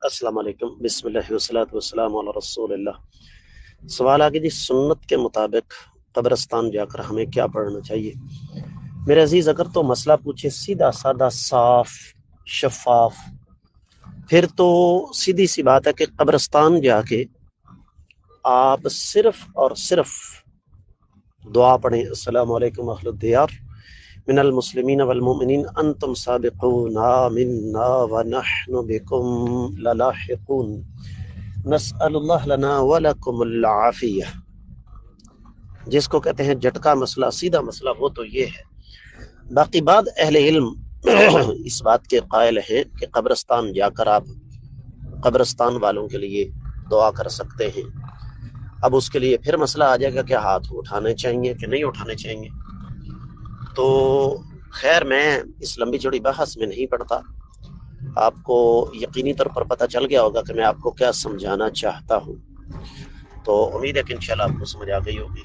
السلام علیکم، بسم اللہ والصلاۃ والسلام علی رسول اللہ۔ سوال آگے جی، سنت کے مطابق قبرستان جا کر ہمیں کیا پڑھنا چاہیے؟ میرے عزیز، اگر تو مسئلہ پوچھے سیدھا سادہ صاف شفاف، پھر تو سیدھی سی بات ہے کہ قبرستان جا کے آپ صرف اور صرف دعا پڑھیں، السلام علیکم اہل الدیار من المسلمین والمؤمنین انتم سابقون منا ونحن بكم للاحقون نسأل اللہ لنا ولکم العافیہ۔ جس کو کہتے ہیں جھٹکا مسئلہ، سیدھا مسئلہ، وہ تو یہ ہے۔ باقی بعد اہل علم اس بات کے قائل ہیں کہ قبرستان جا کر آپ قبرستان والوں کے لیے دعا کر سکتے ہیں۔ اب اس کے لیے پھر مسئلہ آ جائے گا کہ ہاتھ اٹھانے چاہیے کہ نہیں اٹھانے چاہیے، تو خیر میں اس لمبی چوڑی بحث میں نہیں پڑتا۔ آپ کو یقینی طور پر پتہ چل گیا ہوگا کہ میں آپ کو کیا سمجھانا چاہتا ہوں، تو امید ہے کہ انشاءاللہ آپ کو سمجھ آ گئی ہوگی۔